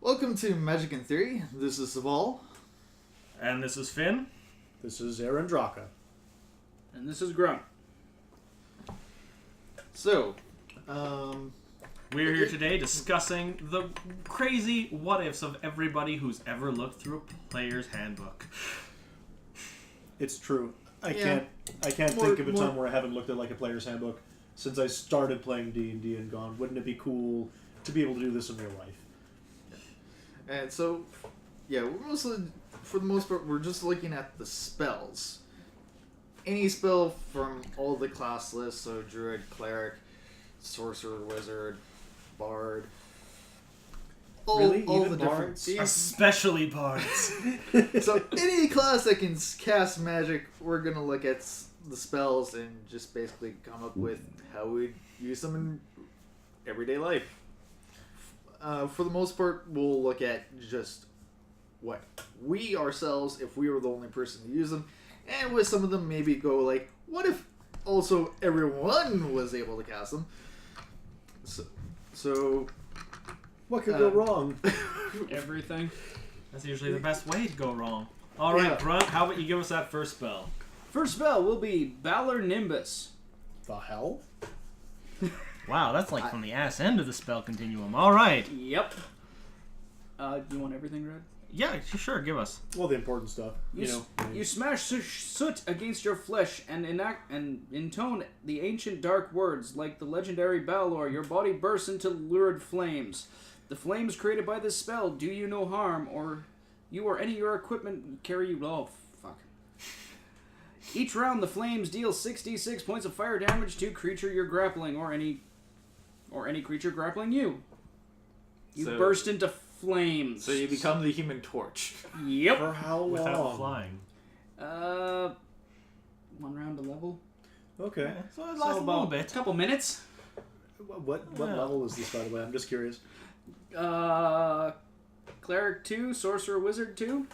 Welcome to Magic in Theory. This is Saval. And this is Finn. This is Aaron Draka. And this is Grunt. So, We're here today discussing the crazy what-ifs of everybody who's ever looked through a player's handbook. It's true. I Yeah. can't think of a time where I haven't looked at like a player's handbook since I started playing D&D and gone, wouldn't it be cool to be able to do this in real life? and so, yeah, we're mostly, for the most part, we're just looking at the spells. Any spell from all the class lists, so Druid, Cleric, Sorcerer, Wizard, Bard. All Even the bards? different. Especially bards. So any class that can cast magic, we're gonna look at the spells and just basically come up with how we use them in everyday life. For the most part, we'll look at just what we ourselves, if we were the only person to use them, and with some of them maybe go like, what if also everyone was able to cast them? So What could go wrong? Everything. That's usually the best way to go wrong. Alright, Yeah. Grunt, how about you give us that first spell? First spell will be Valor Nimbus. The hell? Wow, that's like from the ass end of the spell continuum. Alright. Yep. Do you want everything read? Yeah, sure, give us. Well, the important stuff. You smash soot against your flesh and intone the ancient dark words like the legendary Balor. Your body bursts into lurid flames. The flames created by this spell do you no harm, or you or any of your equipment carry you. Oh, fuck. Each round, the flames deal 66 points of fire damage to creature you're grappling, or any creature grappling you. You So- burst into flames. you become the Human Torch. Yep. For how long? Without flying. 1 round to level. Okay. So it lasts a little bit. A couple minutes. What Yeah. level is this, by the way? I'm just curious. Cleric 2, Sorcerer Wizard 2.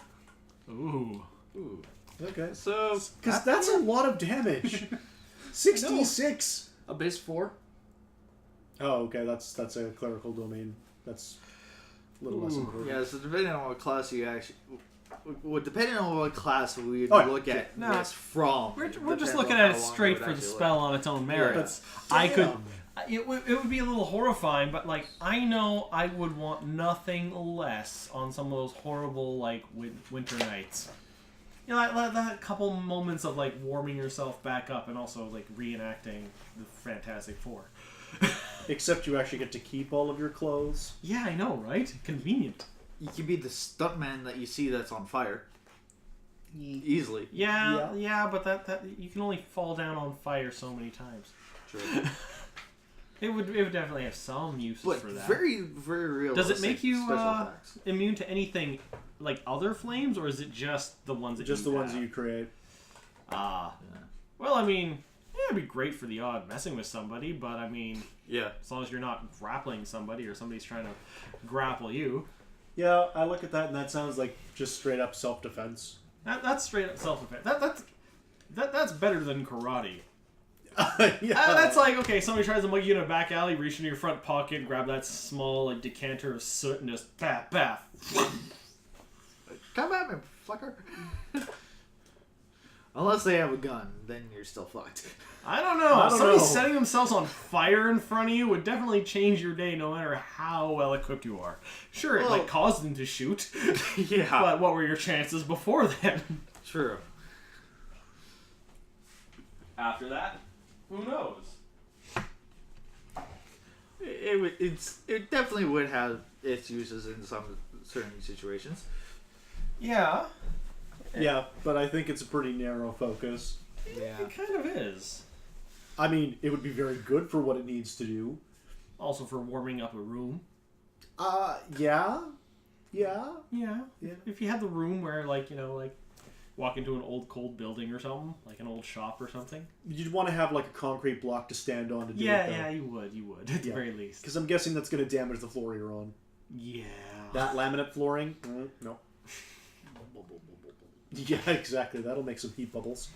Ooh. Ooh. Okay. So Because that's a lot of damage. 66. Abyss 4. Oh, okay. That's a clerical domain. That's a little less important. yeah, so depending on what class you actually, depending on what class we would Oh, yeah. look at No. this from, We're just depends looking on at how it long straight would for the actually spell on its own merits. I could. It would be a little horrifying, but like I know I would want nothing less on some of those horrible like winter nights. You know, that couple moments of like warming yourself back up and also like reenacting the Fantastic Four. Except you actually get to keep all of your clothes. Yeah, I know, right? Convenient. You can be the stuntman that you see that's on fire easily. Yeah, but that you can only fall down on fire so many times. True. It would definitely have some uses But for that. very, very real. Does it make you special effects? immune to anything like other flames, or is it just the ones that Just you the ones have? you create. Ah. Yeah. Well, I mean, yeah, it'd be great for the odd messing with somebody, but I mean, Yeah. as long as you're not grappling somebody or somebody's trying to grapple you, Yeah, I look at that and that sounds like just straight up self-defense. that's straight up self-defense. That's better than karate. Yeah. That's like, okay, somebody tries to mug you in a back alley, reach into your front pocket, grab that small like decanter of soot, and just baff, baff. Come at me, fucker. Unless they have a gun, then you're still fucked. I don't know. Somebody know. setting themselves on fire in front of you would definitely change your day, no matter how well equipped you are. Sure, it Well- like caused them to shoot, Yeah. but what were your chances before then? True. After that, who knows? It definitely would have its uses in some certain situations. Yeah, Yeah, but I think it's a pretty narrow focus. Yeah. it kind of is. I mean, it would be very good for what it needs to do. Also for warming up a room. Yeah. Yeah. Yeah. Yeah. If you had the room where, like, you know, like, walk into an old cold building or something, like an old shop or something. You'd want to have like a concrete block to stand on to do it, Yeah, you would, at the Yeah. very least. Because I'm guessing that's going to damage the floor you're on. Yeah. That laminate flooring? No. Yeah, exactly. That'll make some heat bubbles.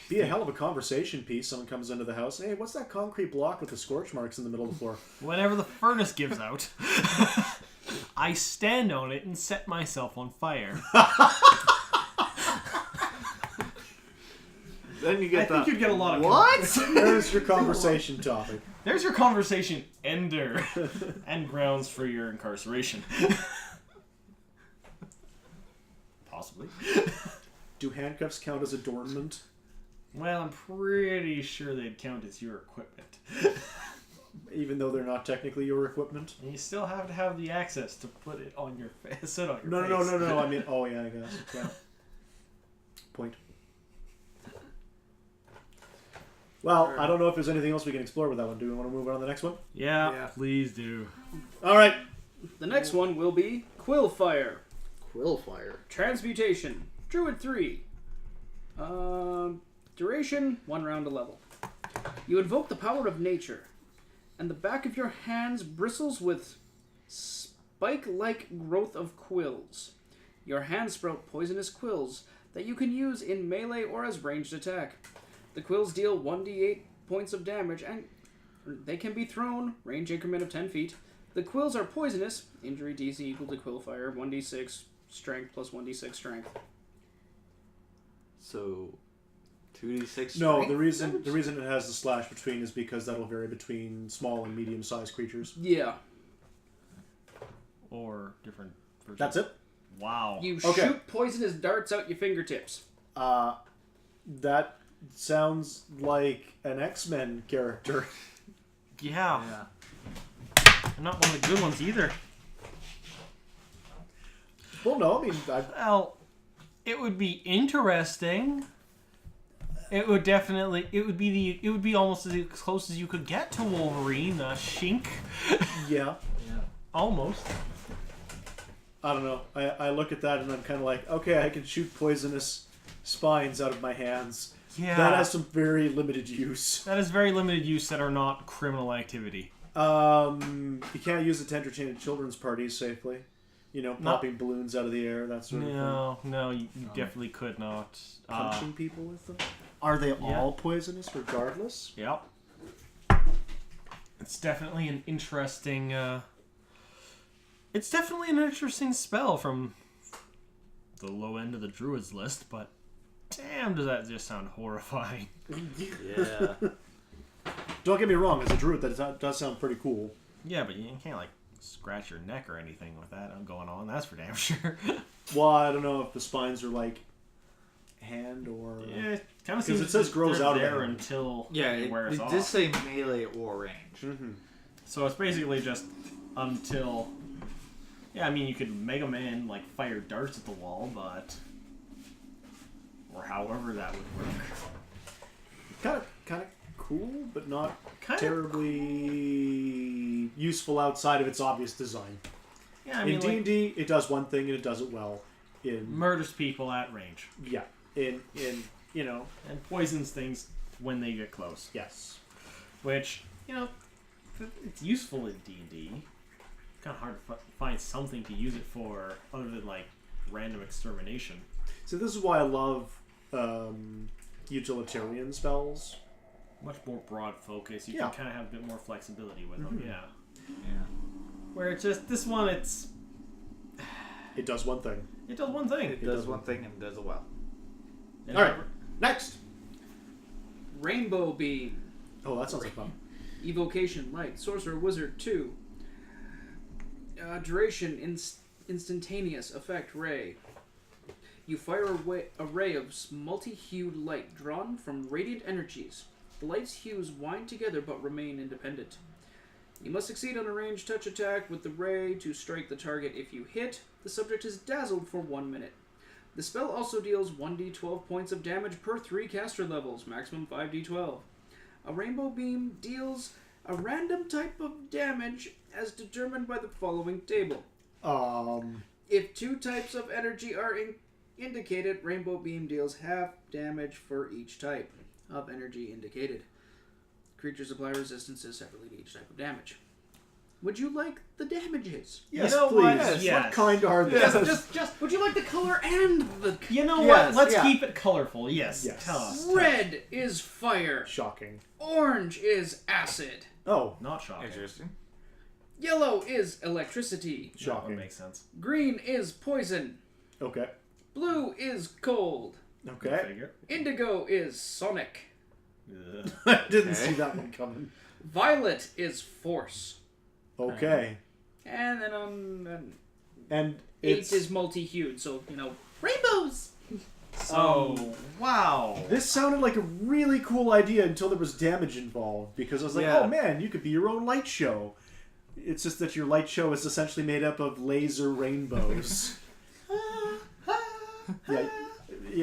Be a hell of a conversation piece. Someone comes into the house. Hey, what's that concrete block with the scorch marks in the middle of the floor? Whenever the furnace gives out, I stand on it and set myself on fire. Then you get I think you'd get a lot of what? There's your conversation topic. There's your conversation ender and grounds for your incarceration. Possibly. Do handcuffs count as adornment? Well, I'm pretty sure they'd count as your equipment. Even though they're not technically your equipment? And you still have to have the access to put it on your face. Sit on your No, face. no. I mean, oh yeah, I guess. Yeah. Point. Well, I don't know if there's anything else we can explore with that one. Do we want to move on to the next one? Yeah, please do. All right. The next one will be Quillfire. Quillfire. Transmutation. Druid 3. Duration, 1 round a level. You invoke the power of nature, and the back of your hands bristles with spike-like growth of quills. Your hands sprout poisonous quills that you can use in melee or as ranged attack. The quills deal 1d8 points of damage, and they can be thrown, range increment of 10 feet. The quills are poisonous, injury DC equal to Quillfire, 1d6 strength plus 1d6 strength. So, 2d6. No, strength the reason damage? it has the slash between is because that'll vary between small and medium-sized creatures. Yeah. Or different versions. That's it. Wow. You Okay. shoot poisonous darts out your fingertips. That sounds like an X-Men character. Yeah. Yeah. And not one of the good ones either. Well, no, I mean, Well, it would be interesting. It would definitely. It would be almost as close as you could get to Wolverine, Shink. yeah. Yeah. Almost. I don't know. I look at that and I'm kind of like, okay, I can shoot poisonous spines out of my hands. Yeah. That has some very limited use. That is very limited use that are not criminal activity. You can't use it to entertain at children's parties safely. You know, popping balloons out of the air, that sort of thing. No, you definitely could not. Punching people with them. Are they all poisonous regardless? Yep. It's definitely an interesting. It's definitely an interesting spell from the low end of the druids list, but damn, does that just sound horrifying? Yeah. Don't get me wrong, as a druid, that does sound pretty cool. Yeah, but you can't like scratch your neck or anything with that going on. That's for damn sure. Well, I don't know if the spines are like hand or. Yeah, it kind of seems it says grows out of there it. until Yeah, it wears it off. did say melee or range. Mm-hmm. So it's basically just until. Yeah, I mean you could Mega Man like fire darts at the wall, but or however that would work. Kind of cool, but not Kinda terribly useful outside of its obvious design. Yeah, I mean in D&D, it does one thing and it does it well. In murders people at range. yeah, in you know, And poisons things when they get close. yes. Which, you know, it's useful in D&D. Kind of hard to find something to use it for other than, like, random extermination. So this is why I love utilitarian spells. Much more broad focus. You Yeah. can kind of have a bit more flexibility with them, yeah. Yeah. Where it's just, this one, It does one thing. it does one thing. It does one thing and does it well. And All right, next. Rainbow Beam. Oh, that sounds like fun. Evocation, Light, Sorcerer, Wizard 2. Duration, instantaneous, effect, Ray. You fire a ray of multi-hued light drawn from radiant energies. The light's hues wind together but remain independent. You must succeed on a ranged touch attack with the ray to strike the target. If you hit, the subject is dazzled for 1 minute. The spell also deals 1d12 points of damage per 3 caster levels, maximum 5d12. A rainbow beam deals a random type of damage as determined by the following table. If 2 types of energy are indicated, rainbow beam deals half damage for each type of energy indicated. Creatures apply resistances separately to each type of damage. Would you like the damages? Yes, You know please. what? Yes. What kind are they? Just. Would you like the color and the? You know Yes, what? Let's yeah. keep it colorful. Yes. Yes. Tell us. Red is fire. Shocking. Orange is acid. Oh, Not shocking. Interesting. Yellow is electricity. That shocking. would make sense. Green is poison. Okay. Blue is cold. Okay. Figure. Indigo is sonic. Ugh. I didn't Okay. see that one coming. Violet is force. Okay. And then And 8 it's is multi-hued, so, rainbows! So, wow. this sounded like a really cool idea until there was damage involved because I was like, Yeah. oh man, you could be your own light show. It's just that your light show is essentially made up of laser rainbows. Yeah,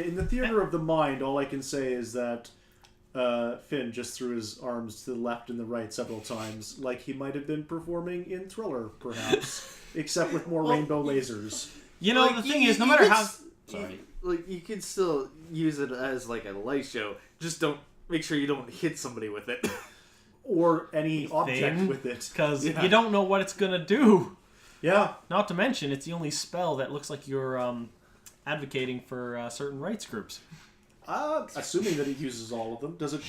in the theater of the mind, all I can say is that Finn just threw his arms to the left and the right several times, like he might have been performing in Thriller, perhaps, except with more rainbow lasers. You know, Like, the thing you- is, no you matter could how... s- Sorry. Like, you can still use it as, like, a light show. Just don't... Make sure you don't hit somebody with it. Or any object Thing. with it. Because Yeah. you don't know what it's going to do. Yeah. Not to mention, it's the only spell that looks like you're advocating for certain rights groups. Assuming that it uses all of them. Does it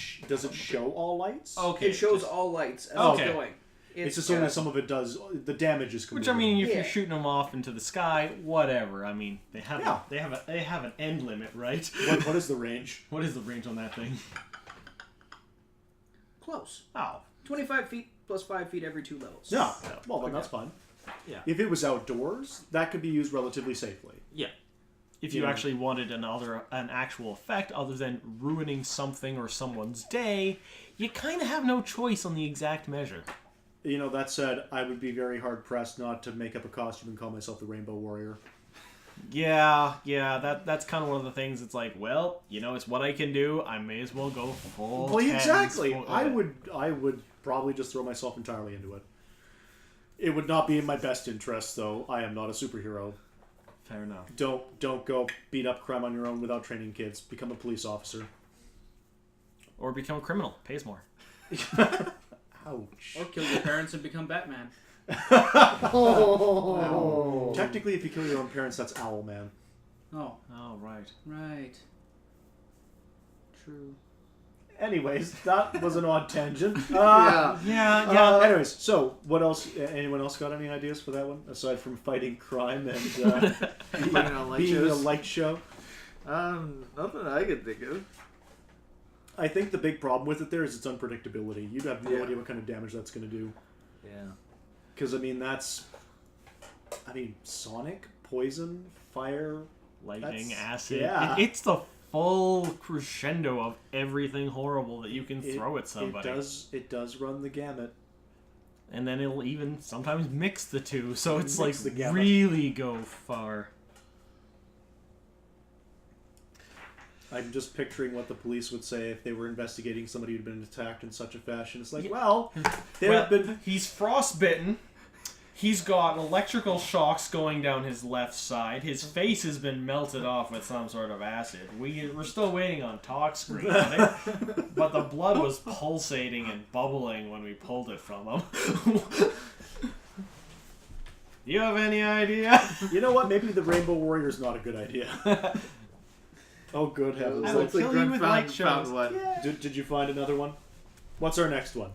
show all lights? Okay. It shows all lights as Okay. it's going. It's just only some of it does. The damage is Which, completely. I mean, if Yeah. you're shooting them off into the sky, whatever. I mean, they have Yeah. they have an end limit, right? What is the range? What is the range on that thing? Close. Oh. 25 feet plus 5 feet every 2 levels. Yeah. Well, then that's fine. Yeah. If it was outdoors, that could be used relatively safely. Yeah. If you Yeah. actually wanted an actual effect other than ruining something or someone's day, you kind of have no choice on the exact measure. You know, that said, I would be very hard pressed not to make up a costume and call myself the Rainbow Warrior. Yeah, that's kind of one of the things. It's like, well, it's what I can do. I may as well go full. Well, tens, exactly. full- I would probably just throw myself entirely into it. It would not be in my best interest, though. I am not a superhero. Fair enough. Don't go beat up crime on your own without training kids. Become a police officer. Or become a criminal. Pays more. Ouch. Or kill your parents and become Batman. Ow. Technically, if you kill your own parents, that's Owlman. Oh, Oh, right. right. True. Anyways, that was an odd tangent. Yeah. Yeah. Anyways, so what else? Anyone else got any ideas for that one aside from fighting crime and Putting on light being a shows. light show? Nothing I could think of. I think the big problem with it there is its unpredictability. You'd have no Yeah. idea what kind of damage that's going to do. Yeah. Because sonic, poison, fire. Lightning, That's- acid. yeah. It's the full crescendo of everything horrible that you can throw at somebody. It does run the gamut. And then it'll even sometimes mix the two, so it's Mix like the gamut. really go far. I'm just picturing what the police would say if they were investigating somebody who'd been attacked in such a fashion. It's like, Yeah. well, there Well, have been. he's frostbitten. He's got electrical shocks going down his left side. His face has been melted off with some sort of acid. We're still waiting on talk screen, but the blood was pulsating and bubbling when we pulled it from him. You have any idea? You know what? Maybe the Rainbow Warrior is not a good idea. Oh, good heavens. I will Looks like kill you Grunt with found- light shows. found one. Did you find another one? What's our next one?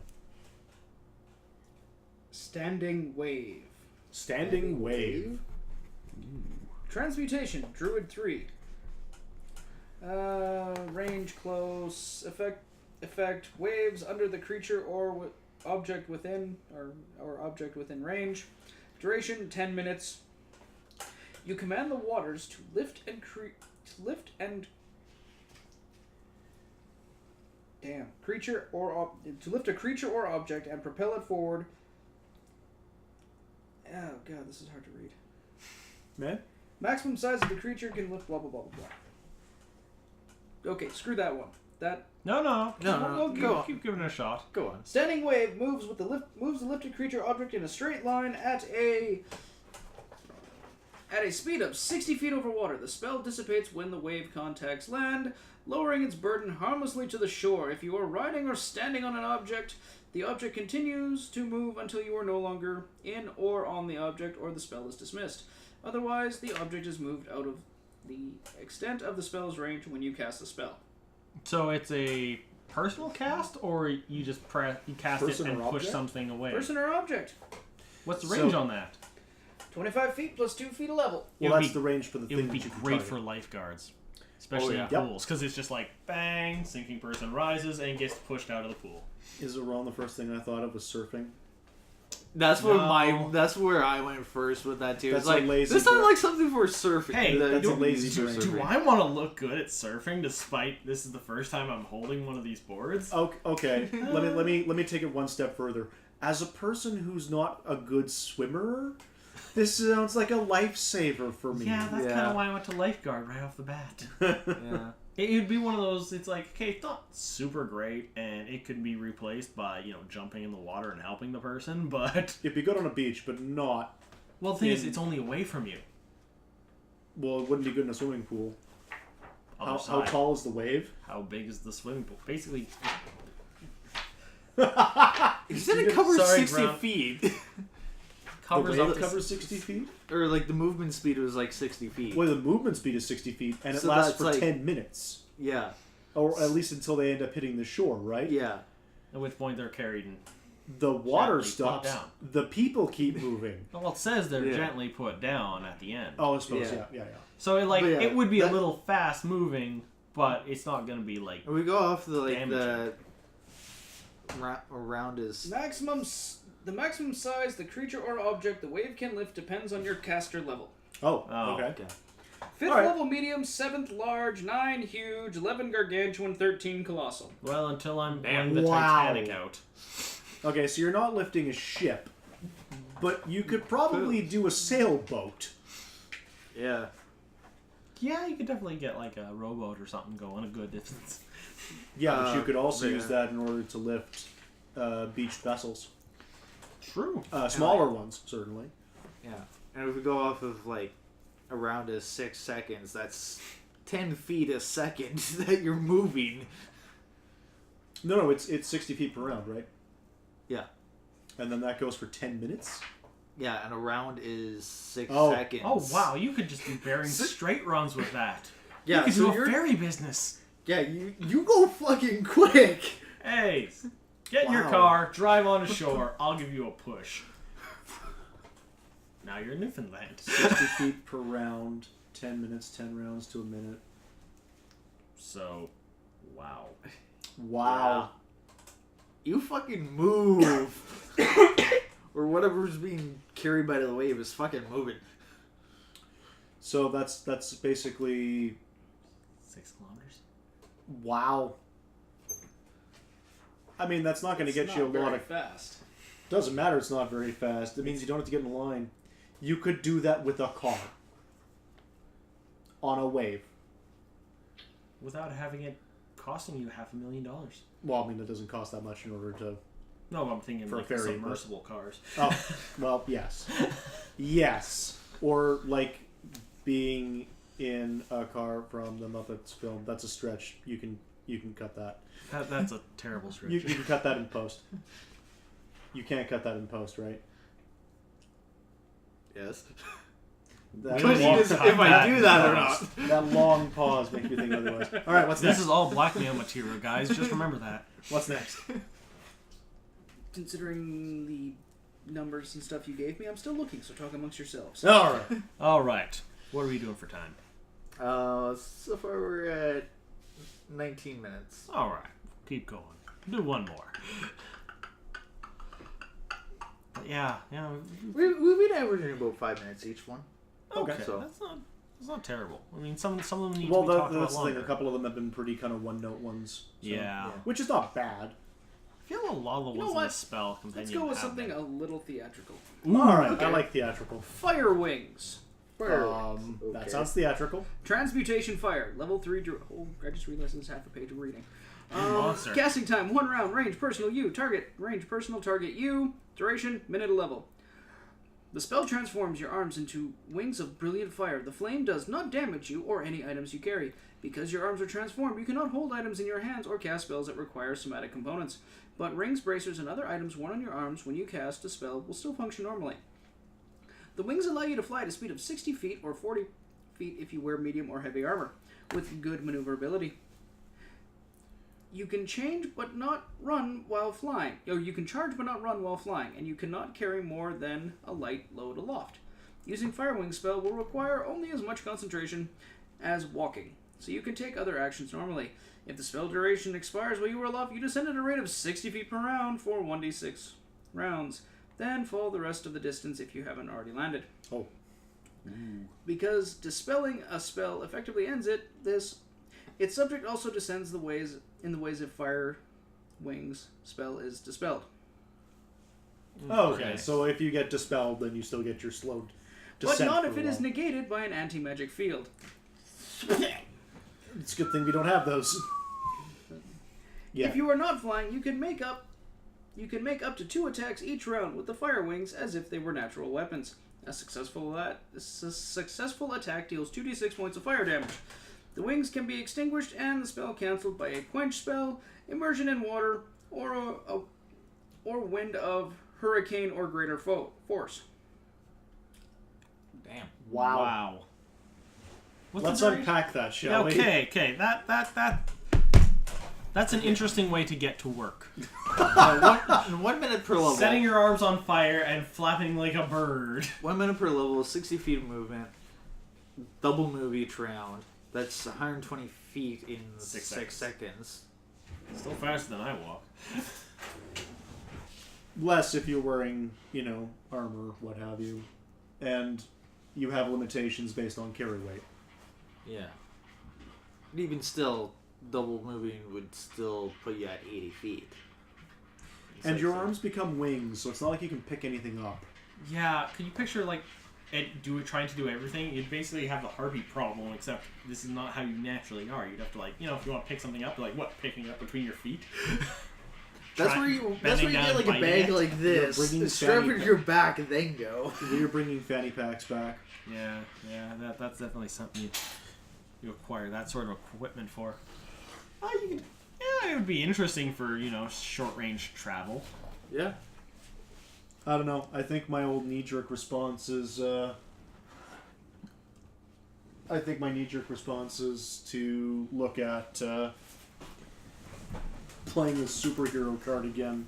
Standing Wave. Standing Wave. Transmutation, Druid 3. Range close. Effect waves under the creature or object within or object within range. Duration 10 minutes. You command the waters to lift and creature or to lift a creature or object and propel it forward. Oh god, this is hard to read. Man? Maximum size of the creature can lift blah blah blah blah blah. Okay, screw that one. That No. No, We'll go on. keep giving it a shot. Go on. standing wave moves the lifted creature object in a straight line at a speed of 60 feet over water. The spell dissipates when the wave contacts land, lowering its burden harmlessly to the shore. If you are riding or standing on an object The object continues to move until you are no longer in or on the object or the spell is dismissed. Otherwise, the object is moved out of the extent of the spell's range when you cast the spell. So it's a personal cast, or you just cast Person it and or push object? something away? Person or object. What's the range on that? 25 feet plus 2 feet of level. Well, It would that's be- the range for the It thing would be that you can great target. for lifeguards, especially yeah. in Yep. pools, because it's just like bang, sinking person rises and gets pushed out of the pool. Is it wrong? The first thing I thought of was surfing. That's No. That's where I went first with that too. That's It's like a lazy this sounds brain. like something for surfing. Hey, that's a you lazy use for brain. Do surfing. I want to look good at surfing despite this is the first time I'm holding one of these boards? Okay. let me take it one step further. As a person who's not a good swimmer, this sounds like a lifesaver for me. Yeah, that's Yeah. kind of why I went to lifeguard right off the bat. Yeah. It would be one of those. It's like, okay, it's not super great, and it could be replaced by jumping in the water and helping the person. But It'd be good on a beach, but not. well, the thing is, In- it's only away from you. Well, it wouldn't be good in a swimming pool. Other How side. tall is the wave? How big is the swimming pool? Basically, He said it covers Sorry, 60 Grant. feet. covers the up wave to covers 60 feet? Or like the movement speed was like 60 feet. Well, the movement speed is 60 feet, and it So lasts that's for like- 10 minutes. Yeah. Or at least until they end up hitting the shore, right? Yeah. at which point they're carried and. The water Gently put stops. down. The people keep moving. Well, it says they're Yeah. gently put down at the end. Oh, I suppose, Yeah. yeah. So But yeah, it would be that- a little fast moving, but it's not going to be like. And we go off the Damaging. around his. The maximum size the creature or object the wave can lift depends on your caster level. Oh, Oh, okay. 5th Alright. level medium, 7th large, 9 huge, 11 gargantuan, 13 colossal. Well, until I'm Damn. playing the Wow. Titanic out. Okay, so you're not lifting a ship, but you could probably do a sailboat. Yeah. Yeah, you could definitely get like a rowboat or something going a good distance. Yeah, but you could also yeah. use that in order to lift beached vessels. True. Smaller ones, certainly. Yeah. And if we go off of like around as 6 seconds, that's 10 feet a second that you're moving. No, it's 60 feet per round, right? Yeah. And then that goes for 10 minutes? Yeah, and a round is 6 Oh. seconds. Oh wow, you could just do bearing straight runs with that. Yeah, you could so do a you're- ferry business. Yeah, you go fucking quick. Hey, get in your Wow. car, drive on to shore. I'll give you a push. Now you're in Newfoundland. 60 feet per round, 10 minutes, 10 rounds to a minute. So, wow. Wow. You fucking move. Or whatever's being carried by the wave is fucking moving. So that's basically 6 kilometers. wow. I mean, that's not going to get you a lot of. fast. Doesn't matter. It's not very fast. It means you don't have to get in line. You could do that with a car on a wave. Without having it costing you $500,000. Well, I mean, it doesn't cost that much in order to. No, I'm thinking For a like ferry, submersible cars. Oh, well, yes, yes, or like being in a car from the Muppets film. That's a stretch. You can cut that. That's a terrible stretch. You can cut that in post. You can't cut that in post, right? Yes. That Question long, is if I do that or not. that long pause makes me think otherwise. All right, what's This next? is all blackmail material, guys. Just remember that. What's next? Considering the numbers and stuff you gave me, I'm still looking, so talk amongst yourselves. All right. All right. What are we doing for time? So far we're at 19 minutes. All right. Keep going. Do one more. But yeah. We've been averaging about 5 minutes each one. Okay. Okay. So- That's not terrible. I mean, some of them need Well, to be talked that's about the thing. longer. A couple of them have been pretty kind of one-note ones. So, Yeah. which is not bad. I feel a lot of the You know ones in what? the spell companion Let's go with have something been. a little theatrical. All right, okay. I like theatrical. Fire Wings. That sounds theatrical. Transmutation Fire. Level 3. Oh, I just realized this is half a page of reading. Monster. Casting time, 1 round. Range, personal, you. Target, range, personal, target, you. Duration, minute of level. The spell transforms your arms into wings of brilliant fire. The flame does not damage you or any items you carry. Because your arms are transformed, you cannot hold items in your hands or cast spells that require somatic components. but rings, bracers, and other items worn on your arms when you cast a spell will still function normally. The wings allow you to fly at a speed of 60 feet or 40 feet if you wear medium or heavy armor, with good maneuverability. You can change but not run while flying. Or you can charge but not run while flying, and you cannot carry more than a light load aloft. Using Fire Wing spell will require only as much concentration as walking, so you can take other actions normally. If the spell duration expires while you are aloft, you descend at a rate of 60 feet per round for 1d6 rounds. Then fall the rest of the distance if you haven't already landed. Oh. Because dispelling a spell effectively ends it, its subject also descends in the ways if Fire Wings spell is dispelled. Okay, so if you get dispelled, then you still get your slow But descent. not if it is negated by an anti-magic field. It's a good thing we don't have those. Yeah. If you are not flying, you can make up to 2 attacks each round with the Fire Wings as if they were natural weapons. A successful attack deals 2d6 points of fire damage. The wings can be extinguished and the spell cancelled by a quench spell, immersion in water, or wind of hurricane or greater force. Damn. Wow. What's Let's the duration? unpack that, shall we? Okay. That's an interesting way to get to work. 1 minute per level. Setting your arms on fire and flapping like a bird. 1 minute per level, 60 feet of movement, double move each round. That's 120 feet in 6 seconds. Still faster than I walk. Less if you're wearing, armor, what have you. And you have limitations based on carry weight. Yeah. But even still, double moving would still put you at 80 feet. And your arms become wings, so it's not like you can pick anything up. Yeah, can you picture trying to do everything? You'd basically have the heartbeat problem, except this is not how you naturally are. You'd have to if you want to pick something up, picking it up between your feet. That's where you get like a bag like this, strap it to your back, and then go. You're bringing fanny packs back. Yeah, that's definitely something you acquire that sort of equipment for. It would be interesting for short range travel. Yeah. I don't know. I think my old knee-jerk response is. To look at playing the superhero card again.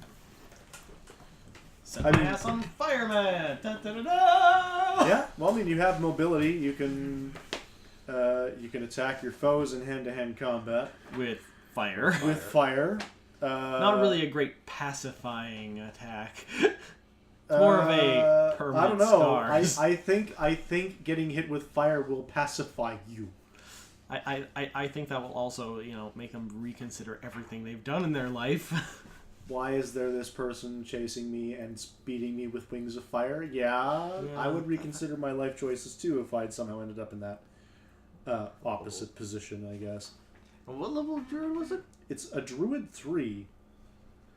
Set my ass on fire, man! Da, da, da, da! Yeah, well, you have mobility. You can attack your foes in hand-to-hand combat With fire. with fire. Not really a great pacifying attack. It's more of a permanent I don't know. scars. I think getting hit with fire will pacify you. I think that will also, make them reconsider everything they've done in their life. Why is there this person chasing me and speeding me with wings of fire? Yeah, I would reconsider my life choices too if I'd somehow ended up in that opposite position, I guess. And what level of druid was it? It's a druid 3.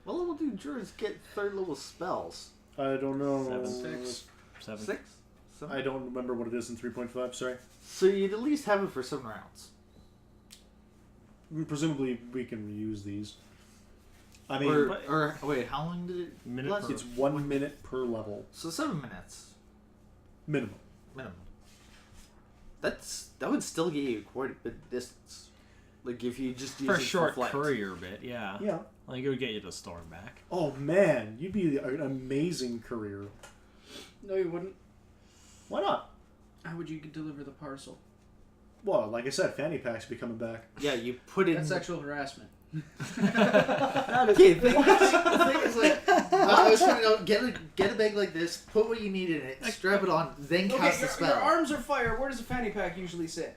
What level do druids get 3rd level spells? I don't know. 7. 6? I don't remember what it is in 3.5, sorry. So you'd at least have it for 7 rounds. Presumably we can reuse these. I mean, or wait, how long did it last? It's 1 minute per level. So 7 minutes. Minimum. That would still get you quite a bit of distance. Like if you just use For it a short for flight. courier bit, yeah. Yeah. Like it would get you to storm back. Oh man, you'd be an amazing courier. No, you wouldn't. Why not? How would you deliver the parcel? Well, like I said, fanny packs be coming back. Yeah, you put in. That's sexual harassment. Okay, the thing is like, I was trying to get a bag like this, put what you need in it, strap it on, then cast the spell. Your arms are fire. Where does a fanny pack usually sit?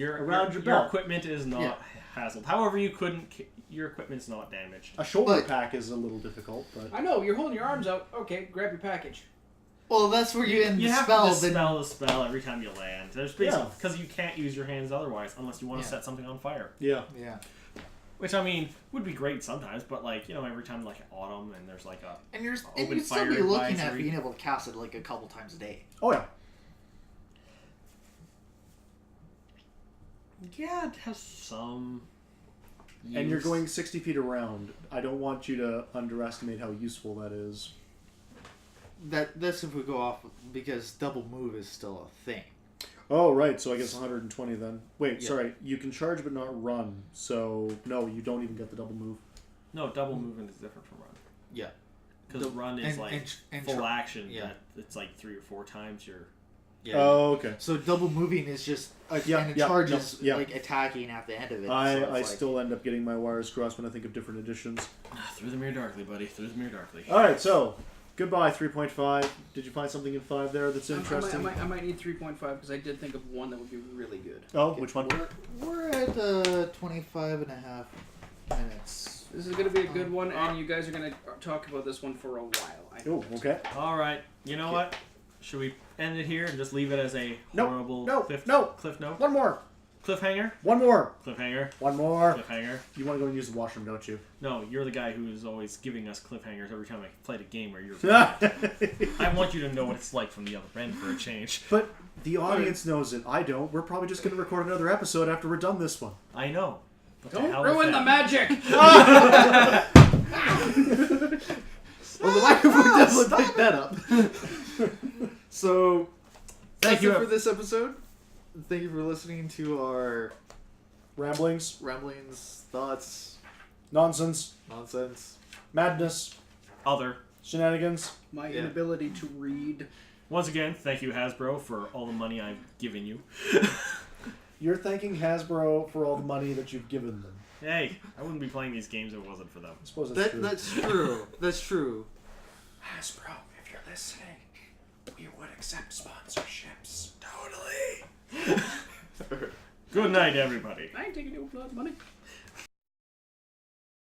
Around your your belt. equipment is not hassled. However, your equipment's not damaged. A shoulder pack is a little difficult, but I know, you're holding your arms out. Okay, grab your package. Well, that's where you end You the have spell. to dispel the spell every time you land. There's basically Yeah. because you can't use your hands otherwise unless you want to set something on fire. yeah. Which I mean would be great sometimes, but every time autumn and there's a And you'd open still fire be looking at advisory. being able to cast it a couple times a day. Oh yeah. Yeah, it has some And you're going 60 feet around. I don't want you to underestimate how useful that is. That's if we go off, because double move is still a thing. Oh, right. So I guess 120 then. Wait, Yeah. sorry. You can charge but not run. So, no, you don't even get the double move. No, double movement is different from run. Yeah. Because run is full action. Yeah. It's like 3 or 4 times your... Yeah. Oh, okay. So double moving is just and the charge is like attacking at the end of it. I still end up getting my wires crossed when I think of different editions. Through the mirror darkly, buddy. Through the mirror darkly. Alright, so goodbye 3.5. Did you find something in 5 there that's interesting? I might need 3.5 because I did think of one that would be really good. Oh, which one? We're at 25 and a half minutes. This is going to be a good one, and you guys are going to talk about this one for a while. Oh, okay. All right. You know what? Should we end it here and just leave it as a horrible cliff note? One more. Cliffhanger? One more. Cliffhanger? One more. Cliffhanger? You want to go and use the washroom, don't you? No, you're the guy who is always giving us cliffhangers every time I play the game where you're... I want you to know what it's like from the other end for a change. But the audience knows it. I don't. We're probably just going to record another episode after we're done this one. I know. But Don't ruin the magic! Well, the microphone definitely picked that up. So, Thank you for this episode. Thank you for listening to our ramblings, thoughts, nonsense, madness, other shenanigans. My inability to read. Once again, thank you, Hasbro, for all the money I've given you. You're thanking Hasbro for all the money that you've given them. Hey, I wouldn't be playing these games if it wasn't for them. I suppose that's true. That's true. That's true. Hasbro, if you're listening, we would accept sponsorships. Totally. Good night, everybody. I ain't taking your blood money.